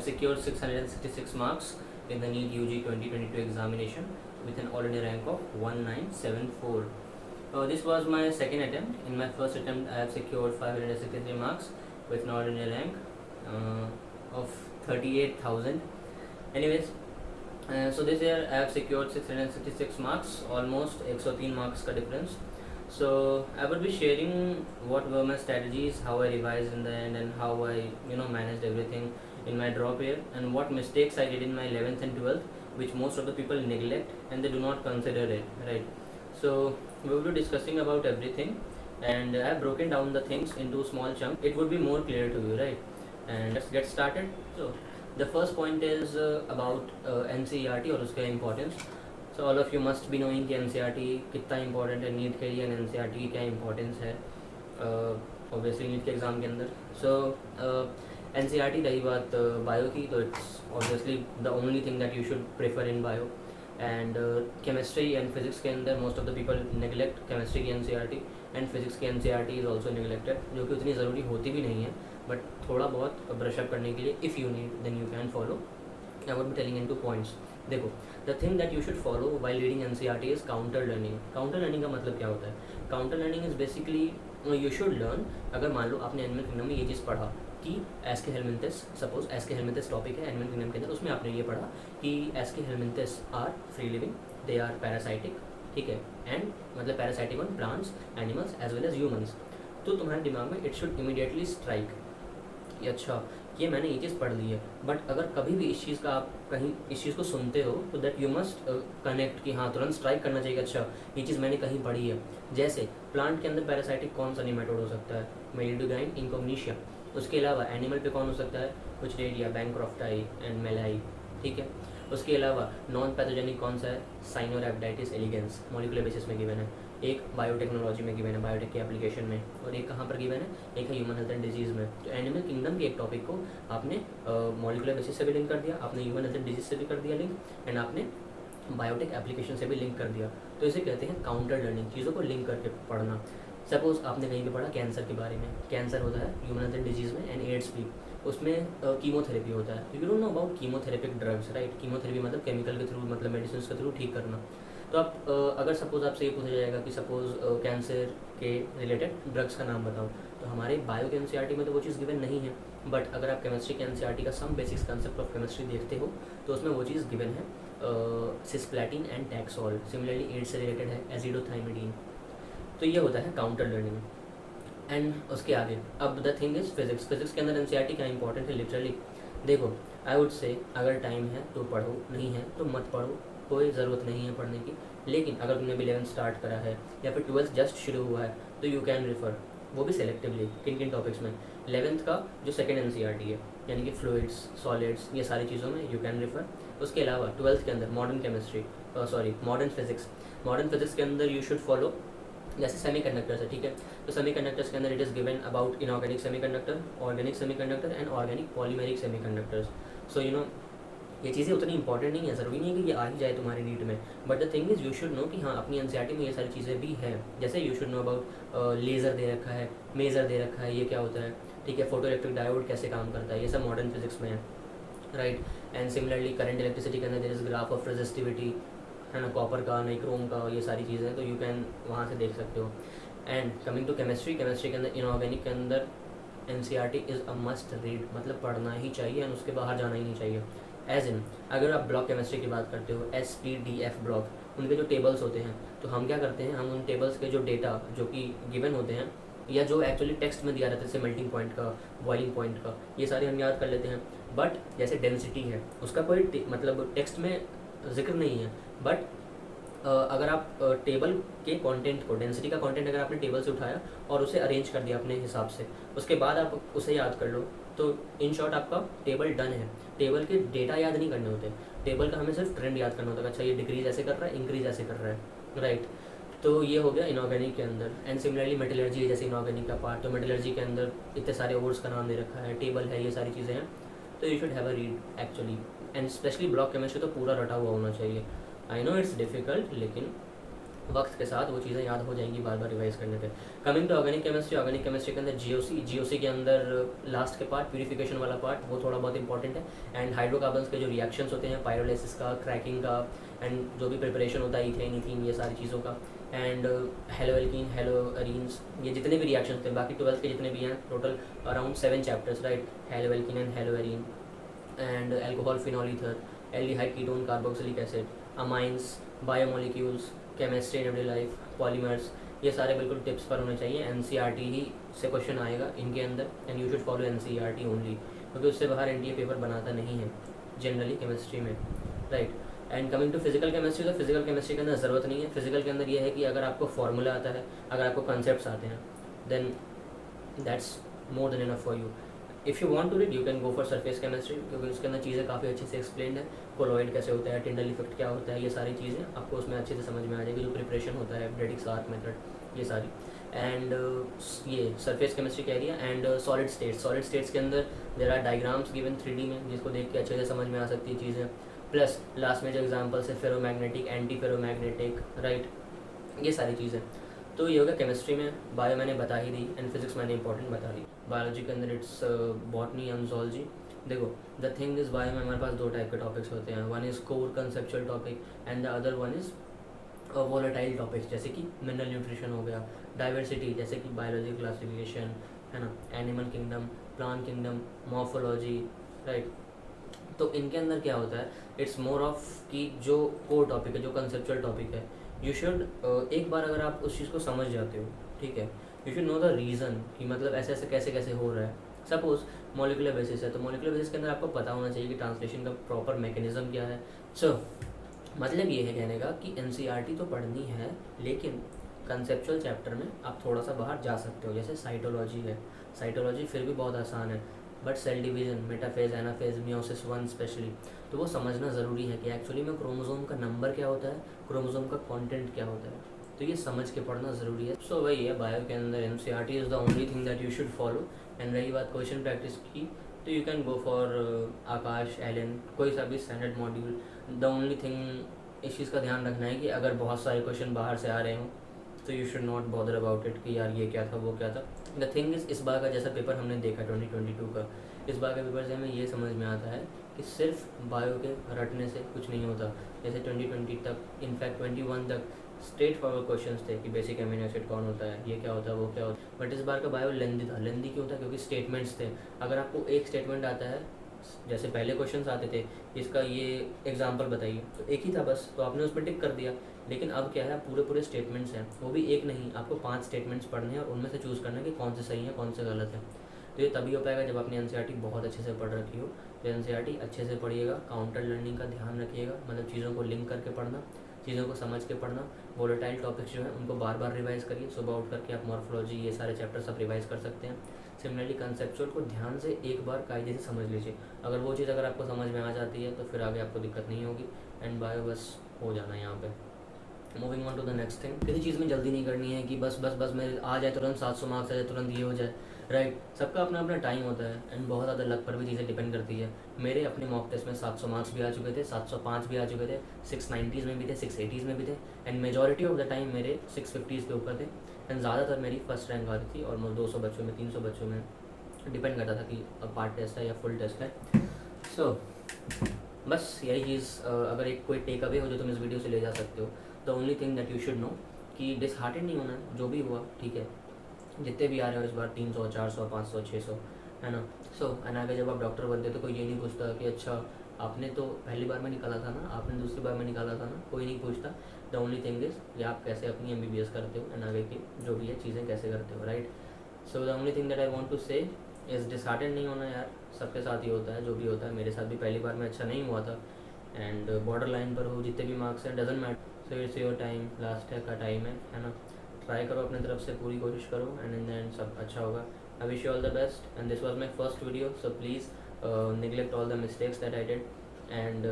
have secured 666 marks in the NEET UG 2022 examination with an all India rank of 1974. This was my second attempt. In my first attempt, I have secured 563 marks with an all India rank of 38,000. Anyways, so this year I have secured 666 marks, almost 103 marks ka difference. So I would be sharing what were my strategies, how I revised in the end, and how I managed everything in my drop year, and what mistakes I did in my 11th and 12th, which most of the people neglect and they do not consider it, right? So we will be discussing about everything, and I have broken down the things into small chunks. It would be more clear to you, right? And let's get started. So the first point is about NCERT और उसका importance. So all of you must be knowing कि NCERT कितना important है NEET के लिए, NCERT की क्या importance है obviously नीट के एग्ज़ाम के अंदर. So NCERT रही बात बायो की, तो it's obviously the only thing that you should prefer in bio. And chemistry and physics के अंदर most of the people neglect chemistry की NCERT, and physics की NCERT is also neglected, जो कि उतनी ज़रूरी होती भी नहीं है, but थोड़ा बहुत ब्रश अप करने के लिए if you need then you can follow. I would be telling into points. देखो, the thing that you should follow while reading NCERT is counter learning. Counter learning का मतलब क्या होता है? Counter learning is basically you should learn. अगर मान लो आपने animal kingdom में ये चीज़ पढ़ा कि aschelminthes, suppose aschelminthes topic है एनिमल किंगडम के अंदर, उसमें आपने ये पढ़ा कि aschelminthes are free living, they are parasitic, ठीक है, एंड मतलब parasitic on plants, animals as well as humans. तो तुम्हारे दिमाग में इट शुड इमीडिएटली स्ट्राइक कि अच्छा ये मैंने ये चीज़ पढ़ ली है. बट अगर कभी भी इस चीज़ का आप कहीं इस चीज़ को सुनते हो तो दैट यू मस्ट कनेक्ट कि हाँ तुरंत स्ट्राइक करना चाहिए. अच्छा ये चीज़ मैंने कहीं पढ़ी है. जैसे प्लांट के अंदर पैरासाइटिक कौन सा निमेटोड हो सकता है? मेलिडोगाइन इनकोग्निशिया. उसके अलावा एनिमल पे कौन हो सकता है? विचरेरिया, बैंक्रॉफ्टाई एंड मेलाई, ठीक है. उसके अलावा नॉन पैथोजेनिक कौन सा है? साइनोरैबिडाइटिस एलिगेंस, मॉलिकुलर बेसिस में गिवन है. एक बायोटेक्नोलॉजी में गिवन है, बायोटेक की एप्लीकेशन में, और एक कहाँ पर गिवन है? एक है ह्यूमन हेल्थ एंड डिजीज़ में. तो एनिमल किंगडम के एक टॉपिक को आपने मॉलिकुलर बेसिस से भी लिंक कर दिया, आपने ह्यूमन हेल्थ एंड डिजीज़ से भी कर दिया लिंक, एंड आपने बायोटेक एप्लीकेशन से भी लिंक कर दिया. तो इसे कहते हैं काउंटर लर्निंग, चीज़ों को लिंक करके पढ़ना. सपोज आपने कहीं पे पढ़ा कैंसर के बारे में, कैंसर होता है ह्यूमन हेल्थ एंड डिजीज़ में, एंड एड्स भी, उसमें कीमोथेरेपी होता है. You don't know about कीमोथेरेपिक drugs, right? Chemotherapy मतलब केमिकल के थ्रू, मतलब मेडिसिन के थ्रू ठीक करना. तो आप अगर सपोज़ आपसे ये पूछा जाएगा कि सपोज़ कैंसर के रिलेटेड ड्रग्स का नाम बताओ, तो हमारे बायो के NCERT में तो वो चीज़ गिवन नहीं है. बट अगर आप केमिस्ट्री के NCERT का some basics concept of chemistry देखते हो तो उसमें वो चीज़ गिवन है, cisplatin and taxol. Similarly AIDS से रिलेटेड है एजिडोथाइमिडीन. तो ये होता है काउंटर लर्निंग. एंड उसके आगे अब the thing is physics. Physics के अंदर NCERT क्या इंपॉर्टेंट है लिटरली. देखो, आई वुड से अगर टाइम है तो पढ़ो, नहीं है तो मत पढ़ो, कोई ज़रूरत नहीं है पढ़ने की. लेकिन अगर तुमने भी 11th स्टार्ट करा है या फिर 12th जस्ट शुरू हुआ है तो यू कैन रिफ़र, वो भी सेलेक्टिवली किन किन टॉपिक्स में. 11th का जो सेकेंड NCERT है यानी कि फ्लूइड्स, सॉलिड्स, ये सारी चीज़ों में यू कैन रिफ़र. उसके अलावा 12th के अंदर modern chemistry, modern physics. Modern physics के अंदर यू शुड फॉलो जैसे सेमी कंडक्टर्स है, ठीक है. तो सेमी कंडक्टर्स के अंदर it is given about inorganic semiconductor, organic semiconductor and organic polymeric semiconductors. So ये चीज़ें उतनी इंपॉर्टेंट नहीं है, ज़रूरी नहीं है कि ये आ ही जाए तुम्हारी नीट में. But the thing is you should no कि हाँ अपनी NCERT में ये सारी चीज़ें भी हैं. जैसे you should know about laser दे रखा है, मेज़र दे रखा है, ये क्या होता है, ठीक है. फोटो इलेक्ट्रिक डायोड कैसे काम करता है, ये सब मॉडर्न फिजिक्स में है, right. And similarly current electricity के अंदर there is graph of resistivity, है ना, कॉपर का, नहीं क्रोम का, ये सारी चीज़ें, तो यू कैन वहाँ से देख सकते हो. And coming to chemistry, chemistry के अंदर इनऑर्गेनिक के अंदर NCERT is a must read, मतलब पढ़ना ही चाहिए एंड उसके बाहर जाना ही नहीं चाहिए. एज इन अगर आप ब्लॉक केमिस्ट्री की बात करते हो, SPDF ब्लॉक, उनके जो टेबल्स होते हैं, तो हम क्या करते हैं, हम उन टेबल्स के जो डेटा जो कि गिवन होते हैं या जो एक्चुअली टेक्स्ट में दिया रहता है, जैसे मेल्टिंग पॉइंट का, बॉइलिंग पॉइंट का, ये सारे हम याद कर लेते हैं. बट जैसे डेंसिटी है उसका कोई मतलब टेक्स्ट में जिक्र नहीं है. बट अगर आप टेबल के कंटेंट को, डेंसिटी का कंटेंट अगर आपने टेबल से उठाया और उसे अरेंज कर दिया अपने हिसाब से, उसके बाद आप उसे याद कर लो, तो इन शॉर्ट आपका टेबल डन है. टेबल के डेटा याद नहीं करने होते, टेबल का हमें सिर्फ ट्रेंड याद करना होता है. अच्छा ये डिक्रीज ऐसे कर रहा है, इंक्रीज ऐसे कर रहा है, राइट. तो ये हो गया इनऑर्गेनिक के अंदर. एंड सिमिलरली मेटलर्जी जैसे इनऑर्गेनिक का पार्ट, तो मेटलर्जी के अंदर इतने सारे ओर्स का नाम दे रखा है, टेबल है, ये सारी चीज़ें हैं. तो you should have a read actually. And specially block chemistry तो पूरा रटा हुआ होना चाहिए. आई नो इट्स डिफ़िकल्ट, लेकिन वक्त के साथ वो चीज़ें याद हो जाएंगी बार बार रिवाइज करने पे। कमिंग टू ऑर्गेनिक केमिस्ट्री के अंदर जीओसी के अंदर लास्ट के पार्ट, प्यूरिफिकेशन वाला पार्ट, वो थोड़ा बहुत इंपॉर्टेंट है। एंड हाइड्रोकार्बन्स के जो रिएक्शंस होते हैं, पायरोलिसिस का, क्रैकिंग का, एंड जो भी प्रिपरेशन होता है इथेन इथीन ये सारी चीज़ों का, एंड हेलोएल्कीन हेलोअरीन्स, ये जितने भी रिएक्शंस थे बाकी 12th के जितने भी हैं, total around 7 chapters, right. Haloalkane and haloarene and alcohol phenol ether, aldehyde ketone carboxylic acid, amines, biomolecules, chemistry in everyday life, polymers, ये सारे बिल्कुल टिप्स पर होने चाहिए। एनसीईआरटी ही से क्वेश्चन आएगा इनके अंदर, and you should follow NCERT only, क्योंकि उससे बाहर एनडीए पेपर बनाता नहीं है जनरली केमिस्ट्री में, right. And coming to physical chemistry, तो फिजिकल केमिस्ट्री के अंदर ज़रूरत नहीं है। फिजिकल के अंदर ये है कि अगर आपको फार्मूला आता है, अगर आपको कॉन्सेप्ट्स आते हैं, then that's more than enough for you. If you want to read you can go for surface chemistry, क्योंकि उसके अंदर चीज़ें काफ़ी अच्छे से एक्सप्लेन है। कोलॉइड कैसे होता है, टिंडल इफेक्ट क्या होता है, ये सारी चीज़ें आपको उसमें अच्छे से समझ में आ जाएगी। जो प्रिपरेशन होता है, ब्रेडिक्स आर्क मेथड, ये सारी। एंड ये सरफेस केमिस्ट्री कह रही है। एंड सॉलिड स्टेट्स के अंदर there are diagrams given 3D में, जिसको देख के अच्छे से समझ में आ सकती है चीज़ें। प्लस लास्ट में जो एग्जाम्पल्स है, फेरोमैग्नेटिक, एंटी फेरोमैग्नेटिक, राइट, ये सारी चीज़ें। तो ये होगा केमिस्ट्री में। बायो मैंने बता ही दी, एंड फिजिक्स मैंने इंपॉर्टेंट बता दी। बायोलॉजी के अंदर इट्स बॉटनी एंड ज़ूलॉजी। देखो द थिंग इज़, बायो में हमारे पास 2 टाइप के टॉपिक्स होते हैं। One is core conceptual topic and the other one is volatile topics, जैसे कि मिनरल न्यूट्रिशन हो गया, डाइवर्सिटी जैसे कि बायोलॉजी क्लासिफिकेशन है ना, animal kingdom, plant kingdom, morphology, right. तो इनके अंदर क्या होता है, इट्स मोर ऑफ कि जो कोर टॉपिक है, जो कंसेप्चुअल टॉपिक है, यू शुड एक बार अगर आप उस चीज़ को समझ जाते हो, ठीक है, you should know the reason कि मतलब ऐसे ऐसे कैसे कैसे हो रहा है। सपोज मॉलिकुलर बेसिस है, तो मॉलिकुलर बेसिस के अंदर आपको पता होना चाहिए कि ट्रांसलेशन का प्रॉपर मैकेनिज्म क्या है। सो मतलब ये है कहने का कि एनसीईआरटी तो पढ़नी है, लेकिन कंसेप्चुअल चैप्टर में आप थोड़ा सा बाहर जा सकते हो। जैसे साइटोलॉजी है, साइटोलॉजी फिर भी बहुत आसान है, but cell division, metaphase, anaphase, meiosis 1 specially, तो वो समझना ज़रूरी है कि एक्चुअली में क्रोमोसोम का नंबर क्या होता है, क्रोमोसोम का कंटेंट क्या होता है, तो ये समझ के पढ़ना ज़रूरी है। सो वही है, बायो के अंदर NCERT is the only thing that you should follow. And रही बात क्वेश्चन प्रैक्टिस की, तो you can go for Aakash, Allen, कोई सा भी standard module. The only thing इस चीज़ का ध्यान रखना है कि अगर बहुत सारे क्वेश्चन बाहर से आ रहे हों तो you should not bother about it कि यार ये क्या था वो क्या था। द थिंग इज़, इस बार का जैसा पेपर हमने देखा 2022 का, इस बार के पेपर से हमें ये समझ में आता है कि सिर्फ बायो के रटने से कुछ नहीं होता। जैसे 2020 तक, इनफैक्ट 21 तक स्ट्रेट फॉरवर्ड क्वेश्चंस थे कि बेसिक एमिनो एसिड कौन होता है, ये क्या होता है, वो क्या होता है। बट इस बार का बायो लेंदी था। लेंदी क्यों था? क्योंकि स्टेटमेंट्स थे। अगर आपको एक स्टेटमेंट आता है, जैसे पहले क्वेश्चंस आते थे इसका ये एग्जांपल बताइए, तो एक ही था बस, तो आपने उस पर टिक कर दिया। लेकिन अब क्या है, पूरे पूरे स्टेटमेंट्स हैं, वो भी एक नहीं, आपको 5 स्टेटमेंट्स पढ़ने हैं और उनमें से चूज़ करना है कि कौन से सही है कौन से गलत है। तो ये तभी हो पाएगा जब आपने एनसीईआरटी बहुत अच्छे से पढ़ रखी हो। तो एनसीईआरटी अच्छे से पढ़िएगा, काउंटर लर्निंग का ध्यान रखिएगा, मतलब चीज़ों को लिंक करके पढ़ना, चीज़ों को समझ के पढ़ना। वोलेटाइल टॉपिक्स जो है उनको बार बार रिवाइज़ करिए। सुबह उठ करके आप मॉर्फोलॉजी, ये सारे चैप्टर्स आप रिवाइज़ कर सकते हैं। सिमिलरली कंसेप्चुअल को ध्यान से एक बार कायदे से समझ लीजिए। अगर वो चीज़ अगर आपको समझ में आ जाती है तो फिर आगे आपको दिक्कत नहीं होगी। एंड बायो बस हो जाना यहाँ पे। Moving on to the next thing. किसी चीज़ में जल्दी नहीं करनी है कि बस बस बस मेरे आ जाए तुरंत 700 मार्क्स आ जाए तुरंत ये हो जाए, राइट। सबका अपना अपना टाइम होता है एंड बहुत ज़्यादा लक पर भी चीज़ें डिपेंड करती है। मेरे अपने मॉक टेस्ट में 700 मार्क्स भी आ चुके थे, 705 भी आ चुके थे, 690s में भी थे, 680s में भी थे, and majority of the time मेरे 650s के ऊपर थे। एंड ज़्यादातर मेरी फर्स्ट रैंक आती थी, ऑलमोस्ट 200 बच्चों में, 300 बच्चों में, डिपेंड करता था कि पार्ट टेस्ट है या फुल टेस्ट है। सो बस यही चीज़, अगर एक कोई टेक अवे हो जो तुम इस वीडियो से ले जा सकते हो, the only thing that you should no कि डिसहार्टेड नहीं होना है, जो भी हुआ ठीक है, जितने भी आ रहे हो इस बार 300, 400, 500, 600, है ना। सो एंड आगे जब आप डॉक्टर बनते तो कोई ये नहीं पूछता कि अच्छा आपने तो पहली बार में निकाला था ना, आपने दूसरी बार में निकाला था ना, कोई नहीं पूछता। द ओनली थिंग इज़ कि आप कैसे अपनी MBBS करते हो एंड आगे की जो भी है चीज़ें कैसे करते हो, right. So the only thing that I want to say is disheartened नहीं होना यार, सबके साथ ही होता है जो भी होता है। मेरे साथ भी पहली बार में अच्छा नहीं हुआ था, एंड बॉर्डर लाइन पर हो, जितने भी मार्क्स हैं doesn't matter. So it's your time, last का टाइम है ना। ट्राई करो अपने तरफ से, पूरी कोशिश करो, एंड इन द एंड सब अच्छा होगा। I wish you all the best, and this was my first video, so please neglect all the mistakes that I did. And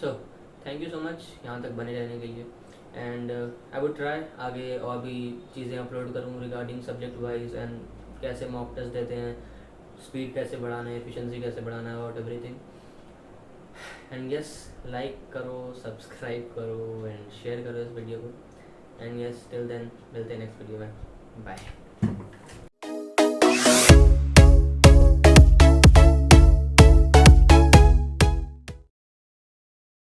so thank you so much यहाँ तक बने रहने के लिए। And I would try आगे और भी चीज़ें अपलोड करूँ रिगार्डिंग सब्जेक्ट वाइज, एंड कैसे मॉक टेस्ट देते हैं, स्पीड कैसे बढ़ाना है, एफिशिएंसी कैसे बढ़ाना है, और एवरीथिंग। एंड यस, लाइक करो, सब्सक्राइब करो एंड शेयर करो इस वीडियो को. एंड यस, टिल देन मिलते हैं नेक्स्ट वीडियो में. बाय.